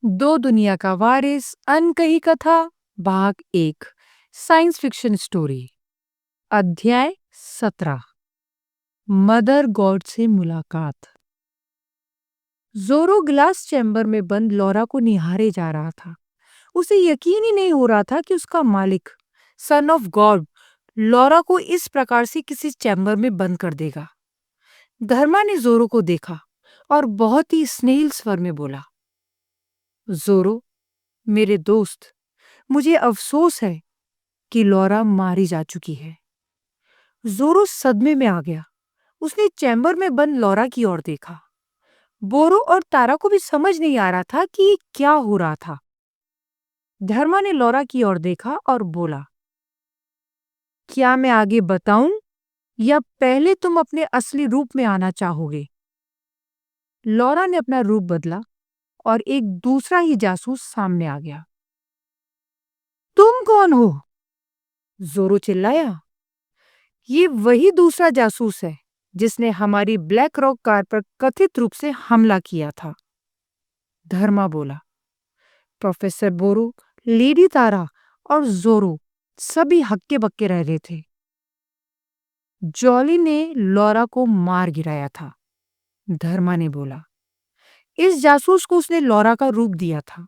दो दुनिया का वारिस अनकही कथा भाग 1 साइंस फिक्शन स्टोरी अध्याय 17 मदर गॉड से मुलाकात। जोरो ग्लास चैम्बर में बंद लॉरा को निहारे जा रहा था। उसे यकीन ही नहीं हो रहा था कि उसका मालिक सन ऑफ गॉड लॉरा को इस प्रकार से किसी चैम्बर में बंद कर देगा। धर्मा ने जोरो को देखा और बहुत ही स्नेहिल स्वर में बोला, जोरो मेरे दोस्त, मुझे अफसोस है कि लॉरा मारी जा चुकी है। जोरो सदमे में आ गया। उसने चैम्बर में बंद लॉरा की ओर देखा। बोरो और तारा को भी समझ नहीं आ रहा था कि क्या हो रहा था। धर्मा ने लॉरा की ओर देखा और बोला, क्या मैं आगे बताऊं या पहले तुम अपने असली रूप में आना चाहोगे? लॉरा ने अपना रूप बदला और एक दूसरा ही जासूस सामने आ गया। तुम कौन हो? जोरो चिल्लाया। ये वही दूसरा जासूस है जिसने हमारी ब्लैक रॉक कार पर कथित रूप से हमला किया था, धर्मा बोला। प्रोफेसर बोरो, लेडी तारा और जोरो सभी हक्के बक्के रह रहे थे। जॉली ने लॉरा को मार गिराया था, धर्मा ने बोला। इस जासूस को उसने लॉरा का रूप दिया था।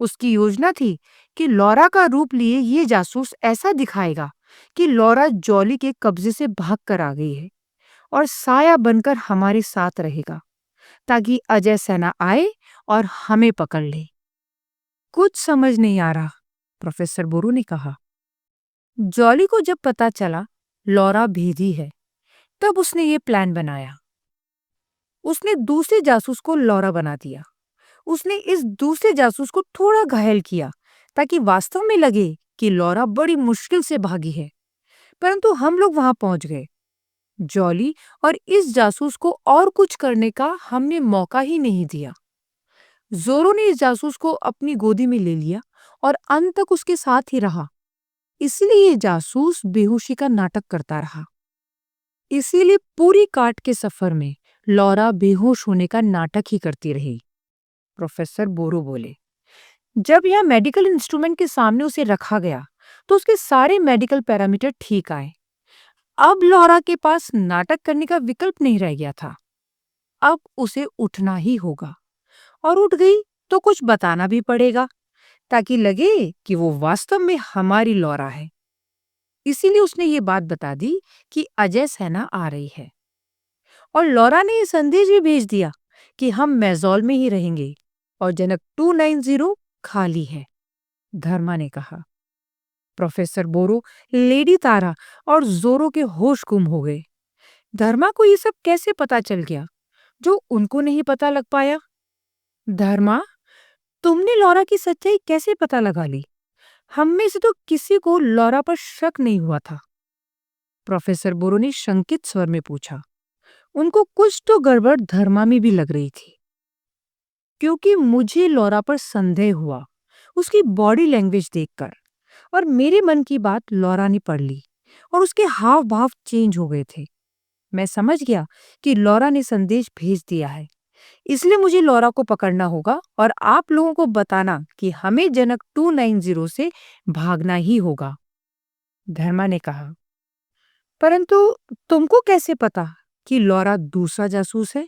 उसकी योजना थी कि लॉरा का रूप लिए ये जासूस ऐसा दिखाएगा कि लॉरा जॉली के कब्जे से भाग कर आ गई है और साया बनकर हमारे साथ रहेगा ताकि अजय सेना आए और हमें पकड़ ले। कुछ समझ नहीं आ रहा, प्रोफेसर बोरो ने कहा। जॉली को जब पता चला लॉरा भेदी है, तब उसने ये प्लान बनाया। उसने दूसरे जासूस को लॉरा बना दिया। उसने इस दूसरे जासूस को थोड़ा घायल किया ताकि वास्तव में लगे कि लॉरा बड़ी मुश्किल से भागी है। परंतु हम लोग वहां पहुंच गए। जॉली और इस जासूस को और कुछ करने का हमने मौका ही नहीं दिया। जोरो ने इस जासूस को अपनी गोदी में ले लिया और अंत तक उसके साथ ही रहा। इसलिए ये जासूस बेहोशी का नाटक करता रहा। इसीलिए पूरी काट के सफर में लॉरा बेहोश होने का नाटक ही करती रही, प्रोफेसर बोरो बोले। जब यह मेडिकल इंस्ट्रूमेंट के सामने उसे रखा गया तो उसके सारे मेडिकल पैरामीटर ठीक आए। अब लॉरा के पास नाटक करने का विकल्प नहीं रह गया था। अब उसे उठना ही होगा, और उठ गई तो कुछ बताना भी पड़ेगा ताकि लगे कि वो वास्तव में हमारी लॉरा है। इसीलिए उसने ये बात बता दी कि अजय सेना आ रही है, और लॉरा ने ये संदेश भी भेज दिया कि हम मेजॉल में ही रहेंगे और जनक 290 खाली है, धर्मा ने कहा। प्रोफेसर बोरो, लेडी तारा और जोरो के होश गुम हो गए। धर्मा को ये सब कैसे पता चल गया जो उनको नहीं पता लग पाया? धर्मा, तुमने लॉरा की सच्चाई कैसे पता लगा ली? हम में से तो किसी को लॉरा पर शक नहीं हुआ था, प्रोफेसर बोरो ने शंकित स्वर में पूछा। उनको कुछ तो गड़बड़ धर्मा में भी लग रही थी, क्योंकि मुझे लॉरा पर संदेह हुआ उसकी बॉडी लैंग्वेज देखकर, और मेरे मन की बात लॉरा ने पढ़ ली और उसके हाव भाव चेंज हो गए थे। मैं समझ गया कि लॉरा ने संदेश भेज दिया है। इसलिए मुझे लॉरा को पकड़ना होगा और आप लोगों को बताना कि हमें जनक 290 से भागना ही होगा, धर्मा ने कहा। परंतु तुमको कैसे पता कि लॉरा दूसरा जासूस है?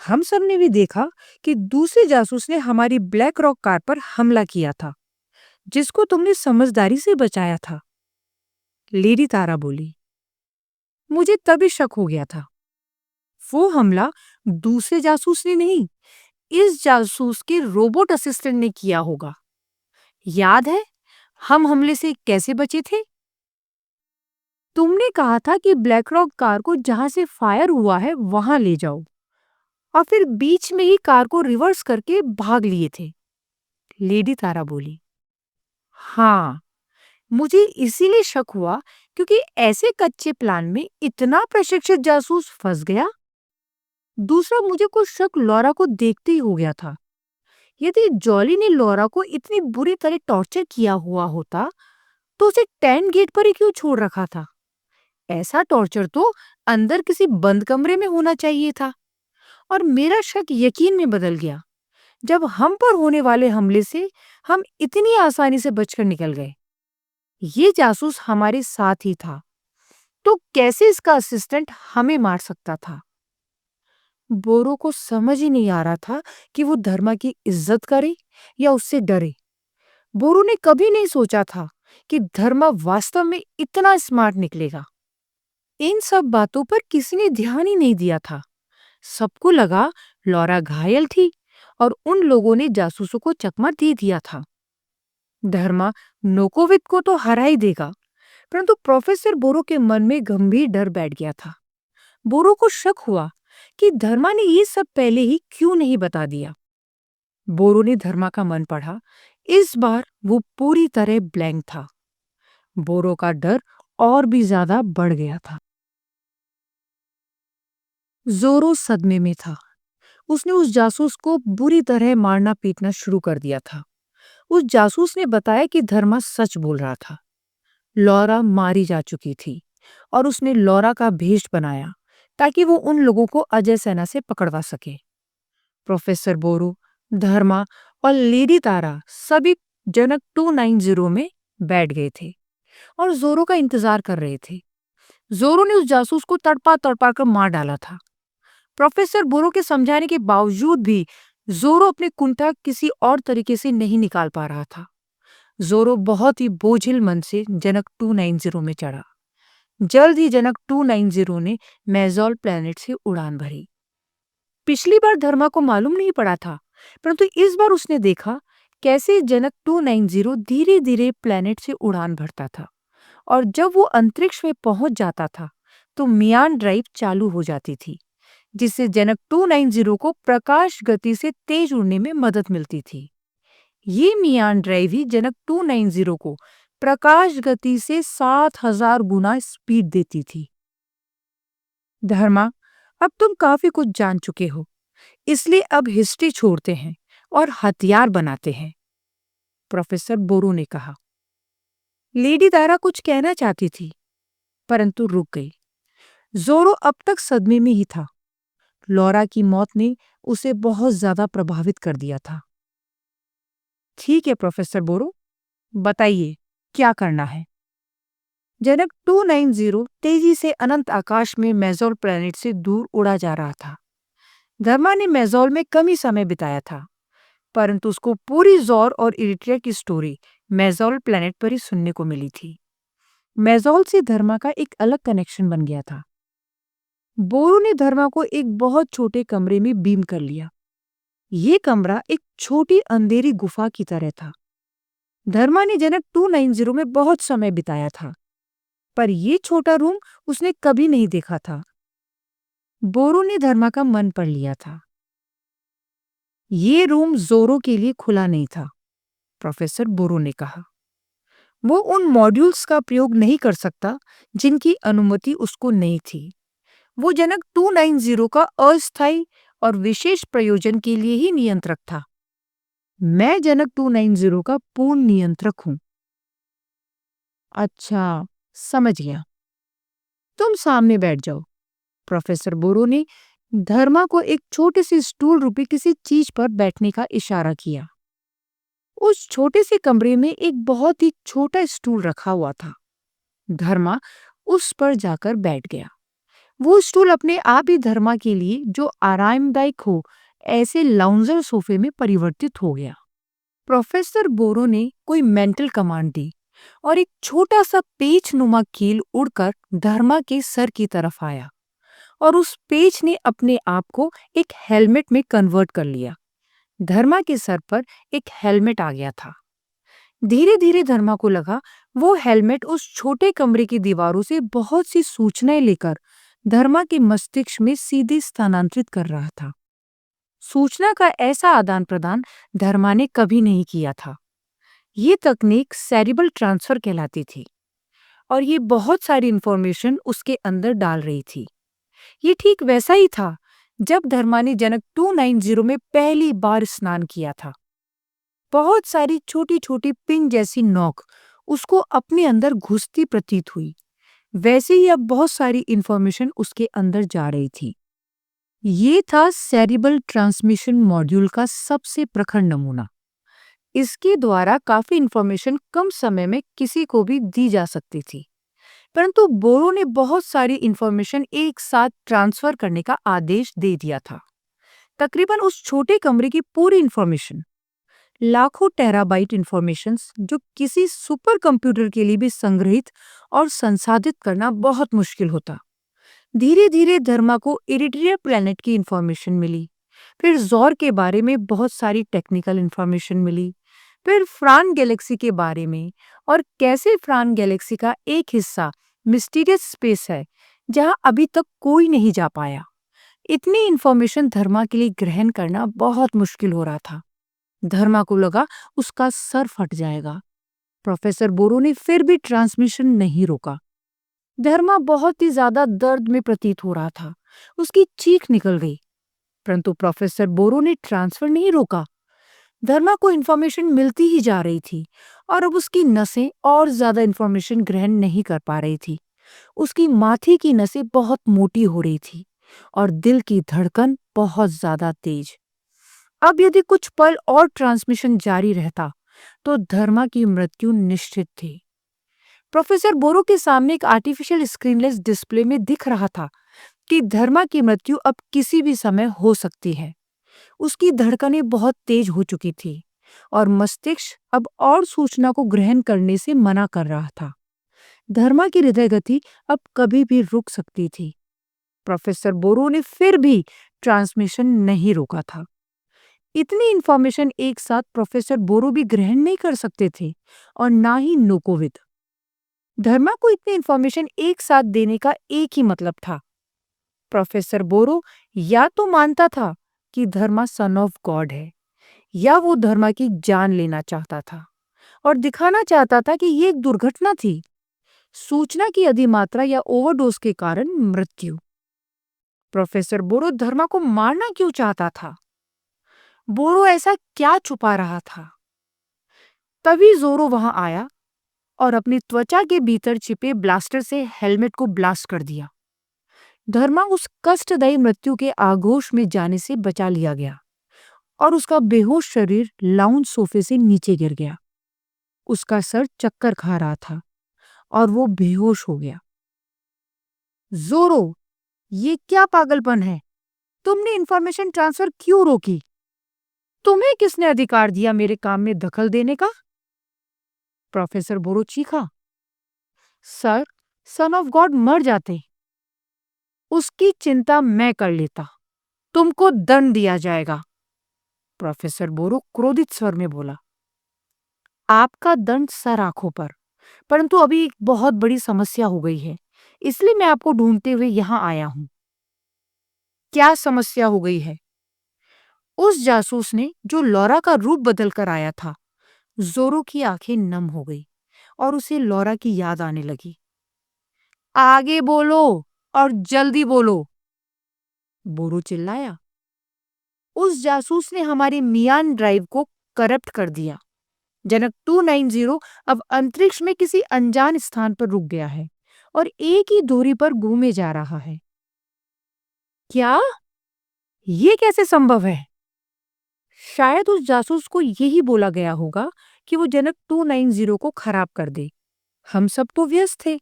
हम सब ने भी देखा कि दूसरे जासूस ने हमारी ब्लैक रॉक कार पर हमला किया था, जिसको तुमने समझदारी से बचाया था, लेडी तारा बोली। मुझे तभी शक हो गया था। वो हमला दूसरे जासूस ने नहीं, इस जासूस के रोबोट असिस्टेंट ने किया होगा। याद है हम हमले से कैसे बचे थे? तुमने कहा था कि ब्लैक रॉक कार को जहां से फायर हुआ है वहां ले जाओ, और फिर बीच में ही कार को रिवर्स करके भाग लिए थे, लेडी तारा बोली। हाँ, मुझे इसीलिए शक हुआ क्योंकि ऐसे कच्चे प्लान में इतना प्रशिक्षित जासूस फंस गया। दूसरा, मुझे कुछ शक लॉरा को देखते ही हो गया था। यदि जॉली ने लॉरा को इतनी बुरी तरह टॉर्चर किया हुआ होता तो उसे 10 गेट पर ही क्यों छोड़ रखा था? ऐसा टॉर्चर तो अंदर किसी बंद कमरे में होना चाहिए था। और मेरा शक यकीन में बदल गया जब हम पर होने वाले हमले से हम इतनी आसानी से बचकर निकल गए? ये जासूस हमारे साथ ही था, तो कैसे इसका असिस्टेंट हमें मार सकता था? बोरो को समझ ही नहीं आ रहा था कि वो धर्मा की इज्जत करे या उससे डरे। बोरो ने कभी नहीं सोचा था कि धर्मा वास्तव में इतना स्मार्ट निकलेगा। इन सब बातों पर किसी ने ध्यान ही नहीं दिया था। सबको लगा लॉरा घायल थी और उन लोगों ने जासूसों को चकमा दे दिया था। धर्मा नोकोविक को तो हरा ही देगा, परंतु प्रोफेसर बोरो के मन में गंभीर डर बैठ गया था। बोरो को शक हुआ कि धर्मा ने ये सब पहले ही क्यों नहीं बता दिया। बोरो ने धर्मा का मन पढ़ा। इस बार वो पूरी तरह ब्लैंक था। बोरो का डर और भी ज्यादा बढ़ गया था। जोरो सदमे में था। उसने उस जासूस को बुरी तरह मारना पीटना शुरू कर दिया था। उस जासूस ने बताया कि धर्मा सच बोल रहा था। लॉरा मारी जा चुकी थी और उसने लॉरा का भेष बनाया ताकि वो उन लोगों को अजय सेना से पकड़वा सके। प्रोफेसर बोरो, धर्मा और लेडी तारा सभी जनक 290 में बैठ गए थे और जोरो का इंतजार कर रहे थे। जोरो ने उस जासूस को तड़पा तड़पा कर मार डाला था। प्रोफेसर बोरो के समझाने के बावजूद भी जोरो अपने कुंठा किसी और तरीके से नहीं निकाल पा रहा था। जोरो बहुत ही बोझिल मन से जनक 290 में चढ़ा। जल्द ही जनक 290 ने मेजोल प्लैनेट से उड़ान भरी। पिछली बार धर्मा को मालूम नहीं पड़ा था, परंतु इस बार उसने देखा कैसे जनक 290 धीरे धीरे प्लैनेट से उड़ान भरता था और जब वो अंतरिक्ष में पहुंच जाता था तो मियान ड्राइव चालू हो जाती थी, जिससे जनक 290 को प्रकाश गति से तेज उड़ने में मदद मिलती थी। ये मियान ड्राइव ही जनक 290 को प्रकाश गति से 7000 गुना स्पीड देती थी। धर्मा, अब तुम काफी कुछ जान चुके हो, इसलिए अब हिस्ट्री छोड़ते हैं और हथियार बनाते हैं, प्रोफेसर बोरो ने कहा। लेडी तारा कुछ कहना चाहती थी, परंतु रुक गई। जोरो अब तक सदमे में ही था। लॉरा की मौत ने उसे बहुत ज्यादा प्रभावित कर दिया था। ठीक है प्रोफेसर बोरो, बताइए क्या करना है। जनक 290 तेजी से अनंत आकाश में मेजोल प्लैनेट से दूर उड़ा जा रहा था। धर्मा ने मेजोल में कम ही समय बिताया था, परंतु उसको पूरी जोर और इरिट्रिया की स्टोरी मेजोल प्लैनेट पर ही सुनने को मिली थी। मेजोल से धर्मा का एक अलग कनेक्शन बन गया था। बोरो ने धर्मा को एक बहुत छोटे कमरे में बीम कर लिया। ये कमरा एक छोटी अंधेरी गुफा की तरह था। धर्मा ने जनक 290 में बहुत समय बिताया था, पर यह छोटा रूम उसने कभी नहीं देखा था। बोरो ने धर्मा का मन पढ़ लिया था। ये रूम जोरो के लिए खुला नहीं था, प्रोफेसर बोरो ने कहा। वो उन मॉड्यूल्स का प्रयोग नहीं कर सकता जिनकी अनुमति उसको नहीं थी। वो जनक 290 का अस्थायी और विशेष प्रयोजन के लिए ही नियंत्रक था। मैं जनक 290 का पूर्ण नियंत्रक हूं। अच्छा, समझ गया। तुम सामने बैठ जाओ। प्रोफेसर बोरो ने धर्मा को एक छोटे से स्टूल रूपी किसी चीज पर बैठने का इशारा किया। उस छोटे से कमरे में एक बहुत ही छोटा स्टूल रखा हुआ था। धर्मा उस पर जाकर बैठ गया। वो स्टूल अपने आप ही धर्मा के लिए जो आरामदायक हो ऐसे लाउंजर सोफे में परिवर्तित हो गया। प्रोफेसर बोरो ने कोई मेंटल कमांड दी और एक छोटा सा पेच नुमा कील उड़कर धर्मा के सर की तरफ आया और उस पेच ने अपने आप को एक हेलमेट में कन्वर्ट कर लिया। धर्मा के सर पर एक हेलमेट आ गया था। धीरे धीरे धर्मा को लगा वो हेलमेट उस छोटे कमरे की दीवारों से बहुत सी सूचनाएं लेकर धर्मा के मस्तिष्क में सीधे स्थानांतरित कर रहा था। सूचना का ऐसा आदान प्रदान धर्मा ने कभी नहीं किया था। ये तकनीक सेरिब्रल ट्रांसफर कहलाती थी और ये बहुत सारी इंफॉर्मेशन उसके अंदर डाल रही थी। ये ठीक वैसा ही था जब धर्मा ने जनक 290 में पहली बार स्नान किया था। बहुत सारी छोटी छोटी पिन जैसी नोक उसको अपने अंदर घुसती प्रतीत हुई। वैसे ही अब बहुत सारी इंफॉर्मेशन उसके अंदर जा रही थी। ये था सेरिबल ट्रांसमिशन मॉड्यूल का सबसे प्रखर नमूना। इसके द्वारा काफी इंफॉर्मेशन कम समय में किसी को भी दी जा सकती थी। परंतु बोरो ने बहुत सारी इंफॉर्मेशन एक साथ ट्रांसफर करने का आदेश दे दिया था। तकरीबन उस छोटे कमरे की पूरी इंफॉर्मेशन, लाखों टेराबाइट इंफॉर्मेशन जो किसी सुपर कंप्यूटर के लिए भी संग्रहित और संसाधित करना बहुत मुश्किल होता। धीरे धीरे धर्मा को इरिडिया प्लैनेट की इंफॉर्मेशन मिली, फिर जॉर के बारे में बहुत सारी टेक्निकल इंफॉर्मेशन मिली, फिर फ्रान गैलेक्सी के बारे में और कैसे फ्रान गैलेक्सी का एक हिस्सा मिस्टीरियस स्पेस है जहां अभी तक कोई नहीं जा पाया। इतनी इंफॉर्मेशन धर्मा के लिए ग्रहण करना बहुत मुश्किल हो रहा था। धर्मा को लगा उसका सर फट जाएगा। प्रोफेसर बोरो ने फिर भी ट्रांसमिशन नहीं रोका। धर्मा बहुत ही ज्यादा दर्द में प्रतीत हो रहा था। उसकी चीख निकल गई, परंतु प्रोफेसर बोरो ने ट्रांसफर नहीं रोका। धर्मा को इंफॉर्मेशन मिलती ही जा रही थी और अब उसकी नसें और ज्यादा इंफॉर्मेशन ग्रहण नहीं कर पा रही थी। उसकी माथे की नसें बहुत मोटी हो रही थी और दिल की धड़कन बहुत ज्यादा तेज। अब यदि कुछ पल और ट्रांसमिशन जारी रहता तो धर्मा की मृत्यु निश्चित थी। प्रोफेसर बोरो के सामने एक आर्टिफिशियल स्क्रीनलेस डिस्प्ले में दिख रहा था कि धर्मा की मृत्यु अब किसी भी समय हो सकती है। उसकी धड़कनें बहुत तेज हो चुकी थी और मस्तिष्क अब और सूचना को ग्रहण करने से मना कर रहा था। धर्मा की हृदय गति अब कभी भी रुक सकती थी। प्रोफेसर बोरो ने फिर भी ट्रांसमिशन नहीं रोका था। इतनी इंफॉर्मेशन एक साथ प्रोफेसर बोरो भी ग्रहण नहीं कर सकते थे और ना ही नोकोविद। धर्मा को इतनी इंफॉर्मेशन एक साथ देने का एक ही मतलब था। प्रोफेसर बोरो या तो मानता था कि धर्मा सन ऑफ गॉड है, या वो धर्मा की जान लेना चाहता था और दिखाना चाहता था कि ये एक दुर्घटना थी, सूचना की अधिमात्रा या ओवरडोज के कारण मृत्यु। प्रोफेसर बोरो धर्मा को मारना क्यों चाहता था? बोरो ऐसा क्या छुपा रहा था? तभी जोरो वहां आया और अपनी त्वचा के भीतर छिपे ब्लास्टर से हेलमेट को ब्लास्ट कर दिया। धर्मा उस कष्टदायी मृत्यु के आगोश में जाने से बचा लिया गया और उसका बेहोश शरीर लाउंज सोफे से नीचे गिर गया। उसका सर चक्कर खा रहा था और वो बेहोश हो गया। जोरो, ये क्या पागलपन है? तुमने इंफॉर्मेशन ट्रांसफर क्यों रोकी? तुम्हें किसने अधिकार दिया मेरे काम में दखल देने का? प्रोफेसर बोरो चीखा। सर, सन ऑफ गॉड मर जाते, उसकी चिंता मैं कर लेता। तुमको दंड दिया जाएगा। प्रोफेसर बोरो क्रोधित स्वर में बोला। आपका दंड सर आंखों पर, परंतु अभी एक बहुत बड़ी समस्या हो गई है, इसलिए मैं आपको ढूंढते हुए यहां आया हूं। क्या समस्या हो गई है? उस जासूस ने जो लौरा का रूप बदल कर आया था। जोरो की आंखें नम हो गई और उसे लौरा की याद आने लगी। आगे बोलो और जल्दी बोलो, बोरो चिल्लाया। उस जासूस ने हमारे मियान ड्राइव को करप्ट कर दिया। जनक 290 अब अंतरिक्ष में किसी अनजान स्थान पर रुक गया है और एक ही दूरी पर घूमे जा रहा है। क्या? ये कैसे संभव है? शायद उस जासूस को यही बोला गया होगा कि वो जनक 290 को खराब कर दे। हम सब तो व्यस्त थे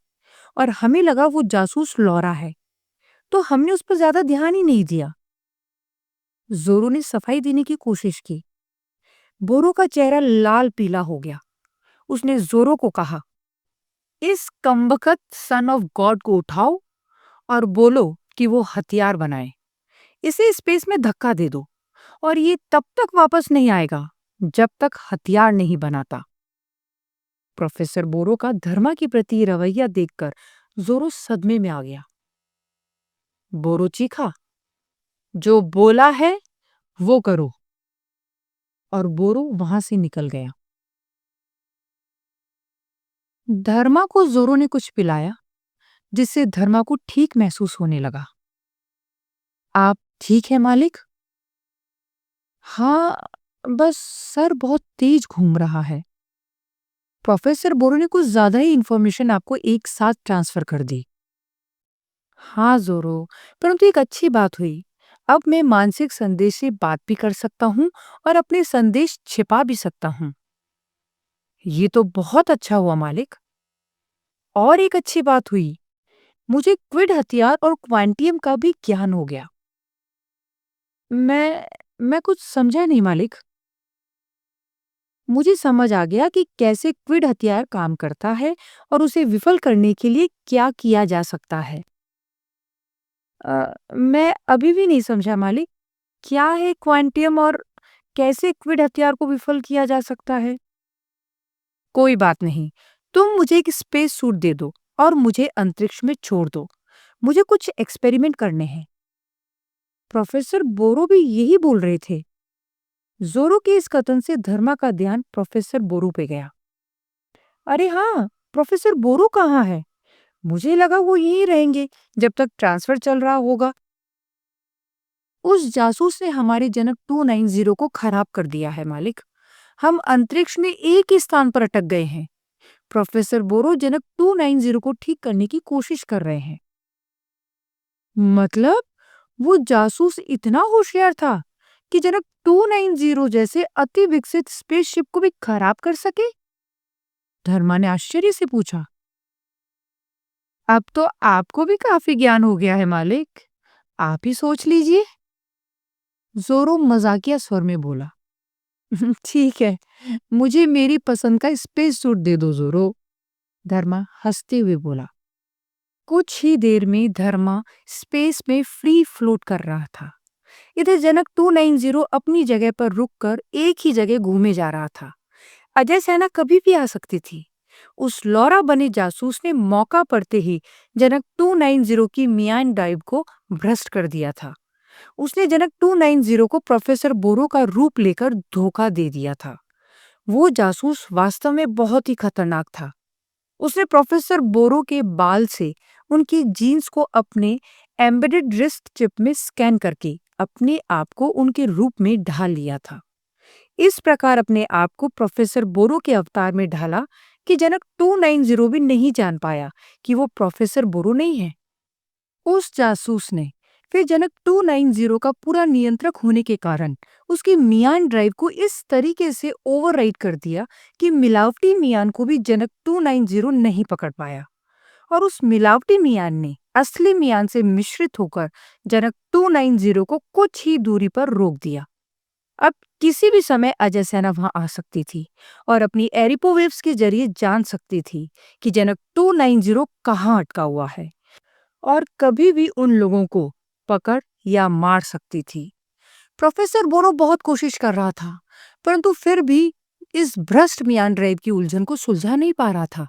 और हमें लगा वो जासूस लौरा है, तो हमने उस पर ज्यादा ध्यान ही नहीं दिया। जोरो ने सफाई देने की कोशिश की। बोरो का चेहरा लाल पीला हो गया। उसने जोरो को कहा, इस कमबख्त सन ऑफ गॉड को उठाओ और बोलो कि वो हथियार बनाए। इसे स्पेस में धक्का दे दो और ये तब तक वापस नहीं आएगा जब तक हथियार नहीं बनाता। प्रोफेसर बोरो का धर्मा के प्रति रवैया देखकर जोरो सदमे में आ गया। बोरो चीखा, जो बोला है वो करो, और बोरो वहां से निकल गया। धर्मा को जोरो ने कुछ पिलाया जिससे धर्मा को ठीक महसूस होने लगा। आप ठीक है मालिक? हाँ, बस सर बहुत तेज घूम रहा है। प्रोफेसर बोरो ने कुछ ज्यादा ही इंफॉर्मेशन आपको एक साथ ट्रांसफर कर दी। हाँ जोरो, परंतु एक अच्छी बात हुई। अब मैं मानसिक संदेश से बात भी कर सकता हूँ और अपने संदेश छिपा भी सकता हूँ। ये तो बहुत अच्छा हुआ मालिक। और एक अच्छी बात हुई, मुझे क्विड हथियार और क्वांटियम का भी ज्ञान हो गया। मैं कुछ समझा नहीं मालिक। मुझे समझ आ गया कि कैसे क्विड हथियार काम करता है और उसे विफल करने के लिए क्या किया जा सकता है। मैं अभी भी नहीं समझा मालिक। क्या है क्वांटियम और कैसे क्विड हथियार को विफल किया जा सकता है? कोई बात नहीं। तुम मुझे एक स्पेस सूट दे दो और मुझे अंतरिक्ष में छोड़ दो। मुझे कुछ एक्सपेरिमेंट करने हैं। प्रोफेसर बोरो भी यही बोल रहे थे। जोरो के इस कथन से धर्मा का ध्यान प्रोफेसर बोरो पे गया। अरे हाँ, प्रोफेसर बोरो कहाँ है? मुझे लगा वो यहीं रहेंगे जब तक ट्रांसफर चल रहा होगा। उस जासूस ने हमारे जनक 290 को खराब कर दिया है मालिक। हम अंतरिक्ष में एक ही स्थान पर अटक गए हैं। प्रोफेसर बोरो जनक 290 को ठीक करने की कोशिश कर रहे हैं। मतलब वो जासूस इतना होशियार था कि जनक 290 जैसे अति विकसित स्पेसशिप को भी खराब कर सके? धर्मा ने आश्चर्य से पूछा। अब तो आपको भी काफी ज्ञान हो गया है मालिक। आप ही सोच लीजिए। जोरो मजाकिया स्वर में बोला। ठीक है, मुझे मेरी पसंद का स्पेस सूट दे दो जोरो। धर्मा हंसते हुए बोला। कुछ ही देर में धर्मा स्पेस में फ्री फ्लोट कर रहा था। इधर जनक 290 अपनी जगह पर रुककर एक ही जगह घूमे जा रहा था। अजय सेना कभी भी आ सकती थी। उस लौरा बने जासूस ने मौका पड़ते ही जनक 290 की मियान ड्राइव को भ्रष्ट कर दिया था। उसने जनक 290 को प्रोफेसर बोरो का रूप लेकर धोखा दे दिया था। वो जासूस वास्तव में बहुत ही खतरनाक था। उसने प्रोफेसर बोरो के बाल से उनकी जीन्स को अपने एम्बेडेड रिस्ट चिप में स्कैन करके अपने आप को उनके रूप में ढाल लिया था। इस प्रकार अपने आप को प्रोफेसर बोरो के अवतार में ढाला कि जनक 290 भी नहीं जान पाया कि वो प्रोफेसर बोरो नहीं है। उस जासूस ने फिर जनक 290 का पूरा नियंत्रक होने के कारण उसकी मियान ड्राइव को इस तरीके से ओवरराइड कर दिया कि मिलावटी मियान को भी जनक 290 नहीं पकड़ पाया और उस मिलावटी मियान ने असली मियान से मिश्रित होकर जनक 290 को कुछ ही दूरी पर रोक दिया। अब किसी भी समय अजय सेना वहां आ सकती थी और अपनी एरिपोवेव्स के जरिए जान सकती थी कि जनक 290 कहाँ अटका हुआ है और कभी भी उन लोगों को पकड़ या मार सकती थी। प्रोफेसर बोरो बहुत कोशिश कर रहा था, परंतु फिर भी इस भ्रष्ट मियान ड्राइव की उलझन को सुलझा नहीं पा रहा था।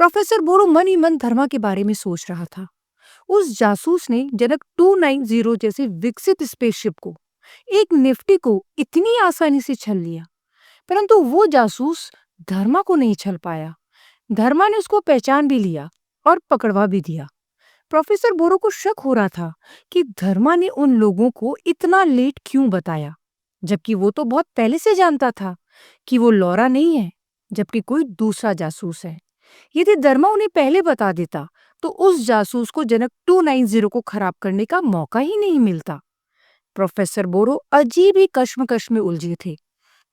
प्रोफेसर बोरो मन ही मन धर्मा के बारे में सोच रहा था। उस जासूस ने जनक 290 जैसे विकसित स्पेसशिप को, एक निफ्टी को इतनी आसानी से छल लिया, परंतु वो जासूस धर्मा को नहीं छल पाया। धर्मा ने उसको पहचान भी लिया और पकड़वा भी दिया। प्रोफेसर बोरो को शक हो रहा था कि धर्मा ने उन लोगों को इतना लेट क्यों बताया, जबकि वो तो बहुत पहले से जानता था कि वो लौरा नहीं है, जबकि कोई दूसरा जासूस है। यदि धर्मा उन्हें पहले बता देता तो उस जासूस को जनक 290 को खराब करने का मौका ही नहीं मिलता। प्रोफेसर बोरो अजीब ही कश्मकश में उलझे थे,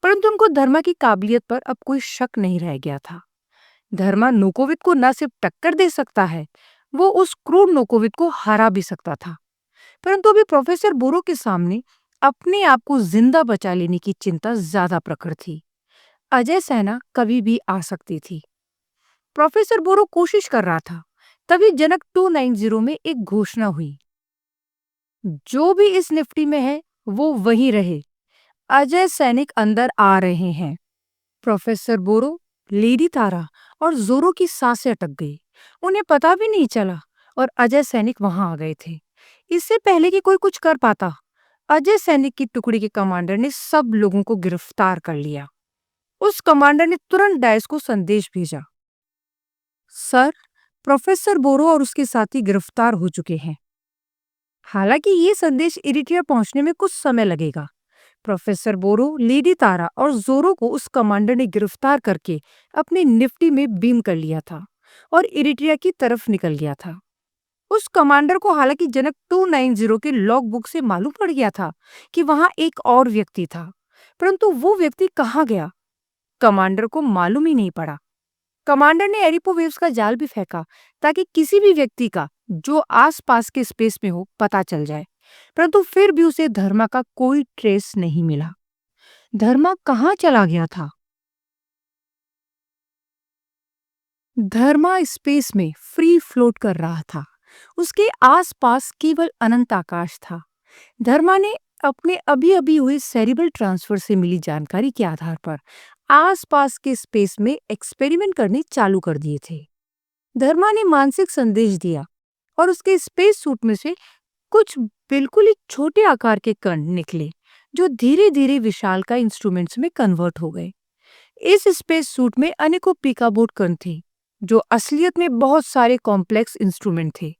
परंतु उनको धर्मा की काबिलियत पर अब कोई शक नहीं रह गया था। धर्मा नोकोविक को न सिर्फ टक्कर दे सकता है, वो उस क्रूर नोकोविक को हरा भी सकता था। परंतु अभी प्रोफेसर बोरो के सामने अपने आप को जिंदा बचा लेने की चिंता ज्यादा प्रखर थी। अजय सेना कभी भी आ सकती थी। प्रोफेसर बोरो कोशिश कर रहा था, तभी जनक 290 में एक घोषणा हुई। जो भी इस निफ्टी में है वो वहीं रहे। अजय सैनिक अंदर आ रहे हैं। प्रोफेसर बोरो, लेडी तारा और जोरो की सांसें अटक गई। उन्हें पता भी नहीं चला और अजय सैनिक वहां आ गए थे। इससे पहले कि कोई कुछ कर पाता, अजय सैनिक की टुकड़ी के कमांडर ने सब लोगों को गिरफ्तार कर लिया। उस कमांडर ने तुरंत डायस को संदेश भेजा। सर, प्रोफेसर बोरो और उसके साथी गिरफ्तार हो चुके हैं। हालांकि ये संदेश इरिट्रिया पहुंचने में कुछ समय लगेगा। प्रोफेसर बोरो, लेडी तारा और जोरो को उस कमांडर ने गिरफ्तार करके अपने निफ्टी में बीम कर लिया था और इरिट्रिया की तरफ निकल गया था। उस कमांडर को हालांकि जनक 290 के लॉग बुक से मालूम पड़ गया था कि वहां एक और व्यक्ति था, परंतु वो व्यक्ति कहाँ गया, कमांडर को मालूम ही नहीं पड़ा। कमांडर ने एरिपो वेव्स का जाल भी फेंका ताकि किसी भी व्यक्ति का जो आसपास के स्पेस में हो पता चल जाए, परंतु फिर भी उसे धर्मा का कोई ट्रेस नहीं मिला। धर्मा कहाँ चला गया था? धर्मा स्पेस में फ्री फ्लोट कर रहा था। उसके आसपास केवल अनंत आकाश था। धर्मा ने अपने अभी अभी हुए सेरिब्रल ट्रांसफर से मिली जानकारी के आधार पर आसपास के स्पेस में एक्सपेरिमेंट करने चालू कर दिए थे। धर्मा ने मानसिक संदेश दिया और उसके स्पेस सूट में से कुछ बिल्कुल ही छोटे आकार के कण निकले जो धीरे धीरे विशालकाय इंस्ट्रूमेंट्स में कन्वर्ट हो गए। इस स्पेस सूट में अनेकों पिकाबोट कण थे जो असलियत में बहुत सारे कॉम्प्लेक्स इंस्ट्रूमेंट थे।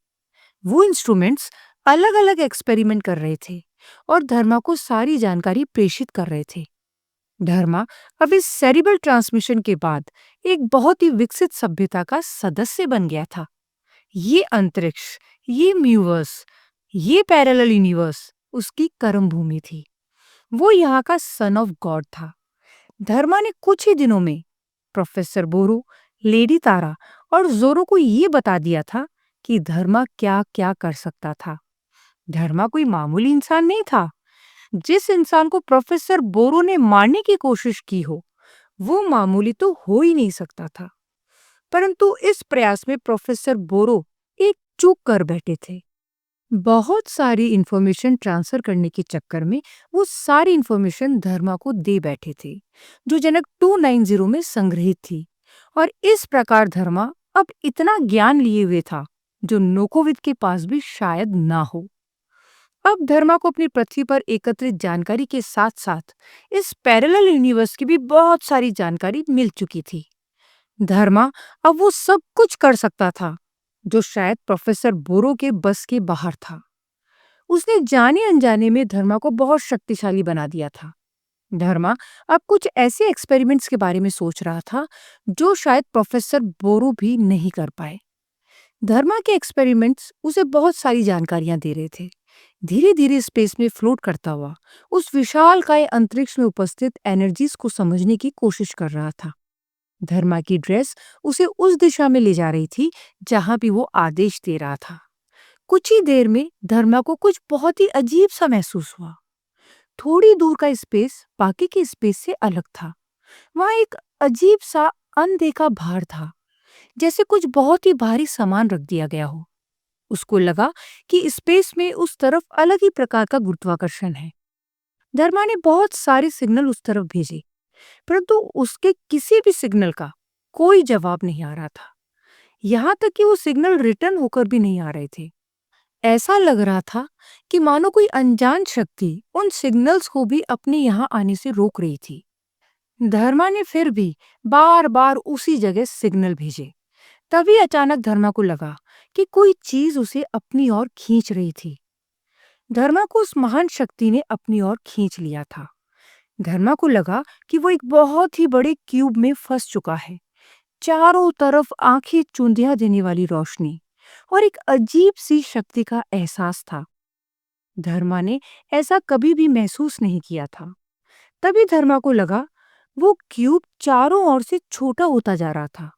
वो इंस्ट्रूमेंट्स अलग अलग एक्सपेरिमेंट कर रहे थे और धर्मा को सारी जानकारी प्रेषित कर रहे थे। धर्मा अब इस सेरिब्रल ट्रांसमिशन के बाद एक बहुत ही विकसित सभ्यता का सदस्य बन गया था। ये अंतरिक्ष, ये म्यूवर्स, ये पैरेलल यूनिवर्स उसकी कर्म भूमि थी। वो यहाँ का सन ऑफ गॉड था। धर्मा ने कुछ ही दिनों में प्रोफेसर बोरो, लेडी तारा और जोरो को ये बता दिया था कि धर्मा क्या क्या कर सकता था। धर्मा कोई मामूली इंसान नहीं था। जिस इंसान को प्रोफेसर बोरो ने मारने की कोशिश की हो, वो मामूली तो हो ही नहीं सकता था। परंतु इस प्रयास में प्रोफेसर बोरो एक चूक कर बैठे थे। बहुत सारी इंफॉर्मेशन ट्रांसफर करने के चक्कर में वो सारी इंफॉर्मेशन धर्मा को दे बैठे थे जो जनक 290 में संग्रहित थी, और इस प्रकार धर्मा अब इतना ज्ञान लिए हुए था जो नोकोविद के पास भी शायद ना हो। अब धर्मा को अपनी पृथ्वी पर एकत्रित जानकारी के साथ साथ इस पैरेलल यूनिवर्स की भी बहुत सारी जानकारी मिल चुकी थी। धर्मा अब वो सब कुछ कर सकता था जो शायद प्रोफेसर बोरो के बस के बाहर था। उसने जाने अनजाने में धर्मा को बहुत शक्तिशाली बना दिया था। धर्मा अब कुछ ऐसे एक्सपेरिमेंट्स के बारे में सोच रहा था जो शायद प्रोफेसर बोरो भी नहीं कर पाए। धर्मा के एक्सपेरिमेंट्स उसे बहुत सारी जानकारियां दे रहे थे। धीरे धीरे स्पेस में फ्लोट करता हुआ उस विशालकाय अंतरिक्ष में उपस्थित एनर्जीज को समझने की कोशिश कर रहा था। धर्मा की ड्रेस उसे उस दिशा में ले जा रही थी जहां भी वो आदेश दे रहा था। कुछ ही देर में धर्मा को कुछ बहुत ही अजीब सा महसूस हुआ। थोड़ी दूर का स्पेस बाकी के स्पेस से अलग था। वहां एक अजीब सा अनदेखा भार था, जैसे कुछ बहुत ही भारी सामान रख दिया गया हो। उसको लगा कि स्पेस में उस तरफ अलग ही प्रकार का गुरुत्वाकर्षण है। धर्मा ने बहुत सारे सिग्नल उस तरफ भेजे, परंतु उसके किसी भी सिग्नल का कोई जवाब नहीं आ रहा था। यहाँ तक कि वो सिग्नल रिटर्न होकर भी नहीं आ रहे थे। ऐसा लग रहा था कि मानो कोई अनजान शक्ति उन सिग्नल्स को भी अपने यहाँ आने से रोक रही थी। धर्मा ने फिर भी बार बार उसी जगह सिग्नल भेजे। तभी अचानक धर्मा को लगा कि कोई चीज उसे अपनी ओर खींच रही थी। धर्मा को उस महान शक्ति ने अपनी ओर खींच लिया था। धर्मा को लगा कि वो एक बहुत ही बड़े क्यूब में फंस चुका है। चारों तरफ आंखें चूंधिया देने वाली रोशनी और एक अजीब सी शक्ति का एहसास था। धर्मा ने ऐसा कभी भी महसूस नहीं किया था। तभी धर्मा को लगा वो क्यूब चारों ओर से छोटा होता जा रहा था।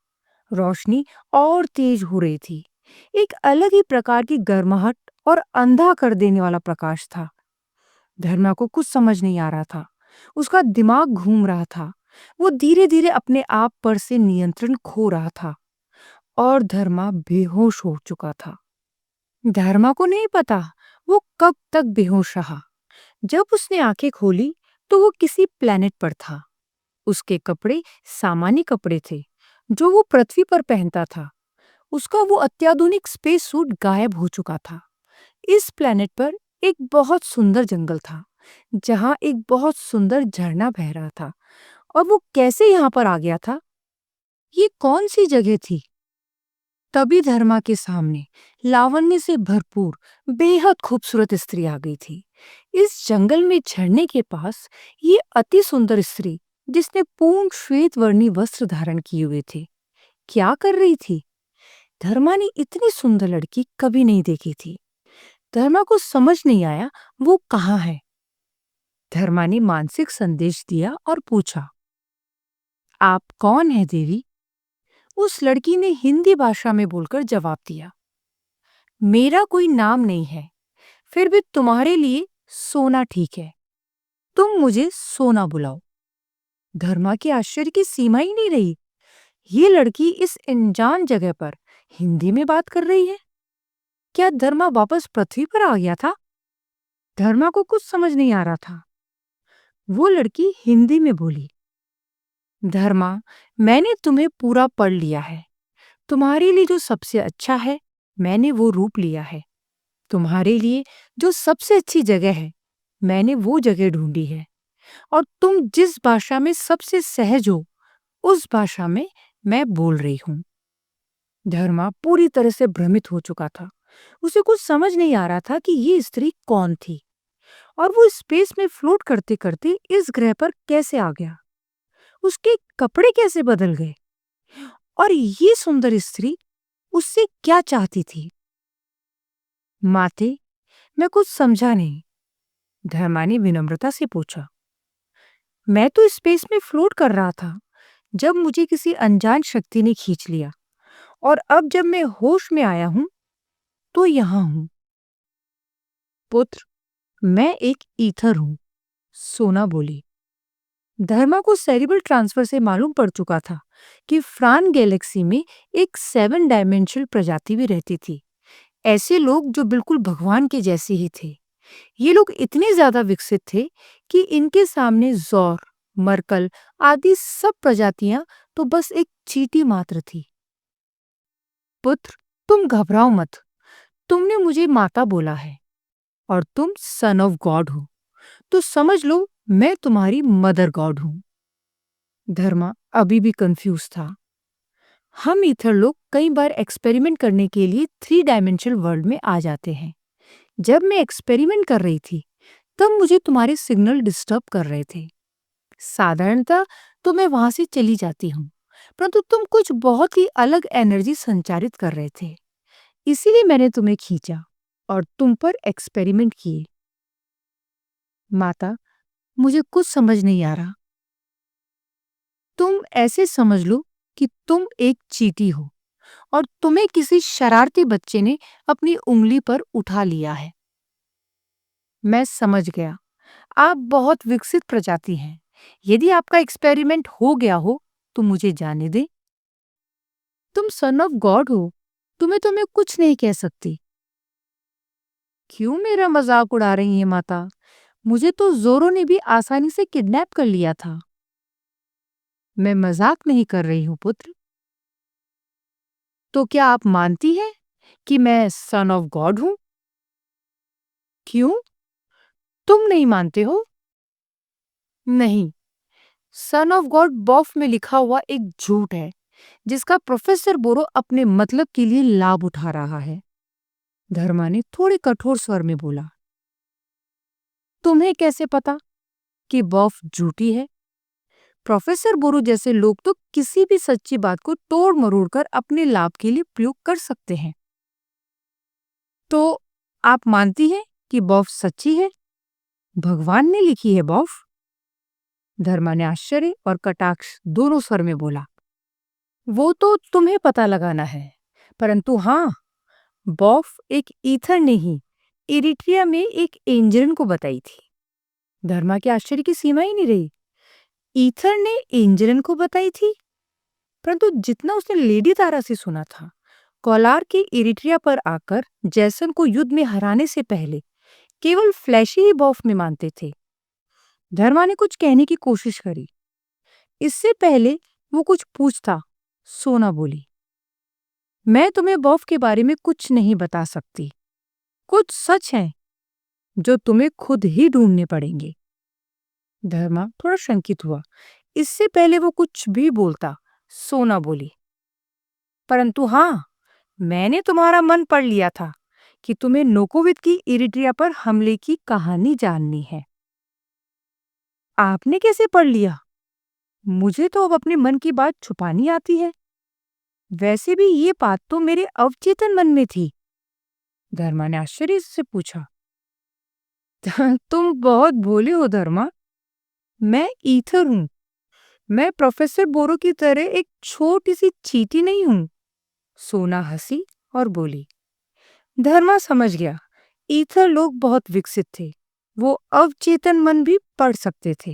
रोशनी और तेज हो रही थी। एक अलग ही प्रकार की गर्माहट और अंधा कर देने वाला प्रकाश था। धर्मा को कुछ समझ नहीं आ रहा था। उसका दिमाग घूम रहा था। वो धीरे धीरे अपने आप पर से नियंत्रण खो रहा था और धर्मा बेहोश हो चुका था। धर्मा को नहीं पता वो कब तक बेहोश रहा। जब उसने आंखें खोली तो वो किसी प्लेनेट पर था। उसके कपड़े सामान्य कपड़े थे जो वो पृथ्वी पर पहनता था। उसका वो अत्याधुनिक स्पेस सूट गायब हो चुका था। इस प्लेनेट पर एक बहुत सुंदर जंगल था जहां एक बहुत सुंदर झरना बह रहा था। और वो कैसे यहाँ पर आ गया था? ये कौन सी जगह थी? तभी धर्मा के सामने लावण्य से भरपूर बेहद खूबसूरत स्त्री आ गई थी। इस जंगल में झरने के पास ये अति सुंदर स्त्री, जिसने पूर्ण श्वेत वर्णी वस्त्र धारण किए हुए थे, क्या कर रही थी? धर्मा ने इतनी सुंदर लड़की कभी नहीं देखी थी। धर्मा को समझ नहीं आया वो कहाँ है। धर्मा ने मानसिक संदेश दिया और पूछा, आप कौन है देवी? उस लड़की ने हिंदी भाषा में बोलकर जवाब दिया, मेरा कोई नाम नहीं है, फिर भी तुम्हारे लिए सोना ठीक है। तुम मुझे सोना बुलाओ। धर्मा के आश्चर्य की सीमा ही नहीं रही। ये लड़की इस अनजान जगह पर हिंदी में बात कर रही है। क्या धर्मा वापस पृथ्वी पर आ गया था? धर्मा को कुछ समझ नहीं आ रहा था। वो लड़की हिंदी में बोली, धर्मा, मैंने तुम्हें पूरा पढ़ लिया है। तुम्हारे लिए जो सबसे अच्छा है, मैंने वो रूप लिया है। तुम्हारे लिए जो सबसे अच्छी जगह है, मैंने वो जगह ढूंढी है। और तुम जिस भाषा में सबसे सहज हो, उस भाषा में मैं बोल रही हूं। धर्मा पूरी तरह से भ्रमित हो चुका था। उसे कुछ समझ नहीं आ रहा था कि ये स्त्री कौन थी और वो स्पेस में फ्लोट करते करते इस ग्रह पर कैसे आ गया। उसके कपड़े कैसे बदल गए और ये सुंदर स्त्री उससे क्या चाहती थी। माते, मैं कुछ समझा नहीं। धर्मा ने विनम्रता से पूछा। मैं तो स्पेस में फ्लोट कर रहा था जब मुझे किसी अनजान शक्ति ने खींच लिया, और अब जब मैं होश में आया हूं तो यहां हूं। पुत्र, मैं एक ईथर हूं, सोना बोली। धर्मा को सेरिब्रल ट्रांसफर से मालूम पड़ चुका था कि फ्रान गैलेक्सी में एक 7 डायमेंशनल प्रजाति भी रहती थी। ऐसे लोग जो बिल्कुल भगवान के जैसे ही थे। ये लोग इतने ज्यादा विकसित थे कि इनके सामने ज़ौर, मरकल आदि सब प्रजातियां तो बस एक चींटी मात्र थी। पुत्र, तुम घबराओ मत। तुमने मुझे माता बोला है और तुम सन ऑफ गॉड हो, तो समझ लो मैं तुम्हारी मदर गॉड हूं। धर्मा अभी भी कंफ्यूज था। हम ईथर लोग कई बार एक्सपेरिमेंट करने के लिए 3 डायमेंशनल वर्ल्ड में आ जाते हैं। जब मैं एक्सपेरिमेंट कर रही थी तब मुझे तुम्हारे सिग्नल डिस्टर्ब कर रहे थे। साधारणतः तो मैं वहां से चली जाती हूँ, परंतु तुम कुछ बहुत ही अलग एनर्जी संचारित कर रहे थे। इसीलिए मैंने तुम्हें खींचा और तुम पर एक्सपेरिमेंट किए। माता, मुझे कुछ समझ नहीं आ रहा। तुम ऐसे समझ लो कि तुम एक चींटी हो और तुम्हें किसी शरारती बच्चे ने अपनी उंगली पर उठा लिया है। मैं समझ गया। आप बहुत विकसित प्रजाति हैं। यदि आपका एक्सपेरिमेंट हो गया हो तो मुझे जाने दें। तुम सन ऑफ गॉड हो, तो मैं कुछ नहीं कह सकती। क्यों मेरा मजाक उड़ा रही हैं माता? मुझे तो जोरो ने भी आसानी से किडनैप कर लिया था। मैं मजाक नहीं कर रही हूं पुत्र। तो क्या आप मानती हैं कि मैं सन ऑफ गॉड हूं? क्यों, तुम नहीं मानते हो? नहीं, सन ऑफ गॉड बॉफ में लिखा हुआ एक झूठ है जिसका प्रोफेसर बोरो अपने मतलब के लिए लाभ उठा रहा है। धर्मा ने थोड़े कठोर स्वर में बोला। तुम्हें कैसे पता कि बॉफ झूठी है? प्रोफेसर बोरो जैसे लोग तो किसी भी सच्ची बात को तोड़ मरोड़ कर अपने लाभ के लिए प्रयोग कर सकते हैं। तो आप मानती हैं कि बॉफ सच्ची है? भगवान ने लिखी है बॉफ? धर्मा ने आश्चर्य और कटाक्ष दोनों स्वर में बोला। वो तो तुम्हें पता लगाना है, परंतु हाँ, बॉफ एक ईथर ने ही इरिट्रिया में एक एंजरन को बताई थी। धर्मा के आश्चर्य की सीमा ही नहीं रही। ईथर ने एंजरन को बताई थी? परंतु जितना उसने लेडी तारा से सुना था, कोलार के इरिट्रिया पर आकर जैसन को युद्ध में हराने से पहले केवल फ्लैशी ही बॉफ में मानते थे। धर्मा ने कुछ कहने की कोशिश करी। इससे पहले वो कुछ पूछता, सोना बोली, मैं तुम्हें बॉफ के बारे में कुछ नहीं बता सकती। कुछ सच है जो तुम्हें खुद ही ढूंढने पड़ेंगे। धर्मा थोड़ा शंकित हुआ। इससे पहले वो कुछ भी बोलता, सोना बोली, परंतु हाँ, मैंने तुम्हारा मन पढ़ लिया था कि तुम्हें नोकोविद की इरिट्रिया पर हमले की कहानी जाननी है। आपने कैसे पढ़ लिया? मुझे तो अब अपने मन की बात छुपानी आती है। वैसे भी ये बात तो मेरे अवचेतन मन में थी। धर्मा ने आश्चर्य से पूछा। तुम बहुत भोले हो धर्मा। मैं ईथर हूँ। मैं प्रोफेसर बोरो की तरह एक छोटी सी चींटी नहीं हूँ। सोना हंसी और बोली। धर्मा समझ गया, ईथर लोग बहुत विकसित थे। वो अवचेतन मन भी पढ़ सकते थे।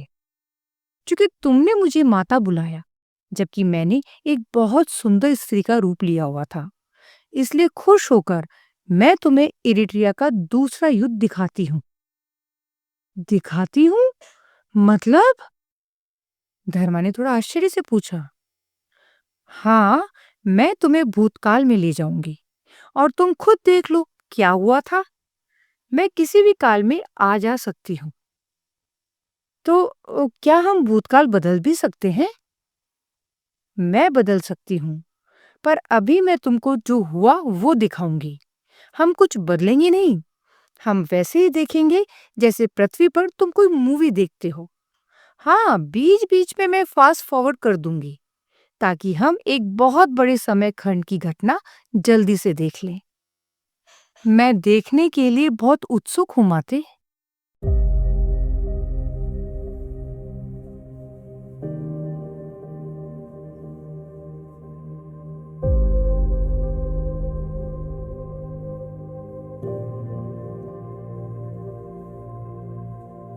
क्योंकि तुमने मुझे माता बुलाया, जबकि मैंने एक बहुत सुंदर स्त्री का रूप लिया हुआ था, इसलिए खुश होकर मैं तुम्हें इरिट्रिया का दूसरा युद्ध दिखाती हूँ। दिखाती हूँ? मतलब? धर्मा ने थोड़ा आश्चर्य से पूछा। हाँ, मैं तुम्हें भूतकाल में ले जाऊंगी और तुम खुद देख लो क्या हुआ था। मैं किसी भी काल में आ जा सकती हूँ। तो क्या हम भूतकाल बदल भी सकते हैं? मैं बदल सकती हूँ, पर अभी मैं तुमको जो हुआ वो दिखाऊंगी। हम कुछ बदलेंगे नहीं। हम वैसे ही देखेंगे जैसे पृथ्वी पर तुम कोई मूवी देखते हो। हाँ, बीच-बीच में मैं फास्ट फॉरवर्ड कर दूंगी, ताकि हम एक बहुत बड़े समय खंड की घटना जल्दी से देख लें। मैं देखने के लिए बहुत उत्सुक हूँ माते।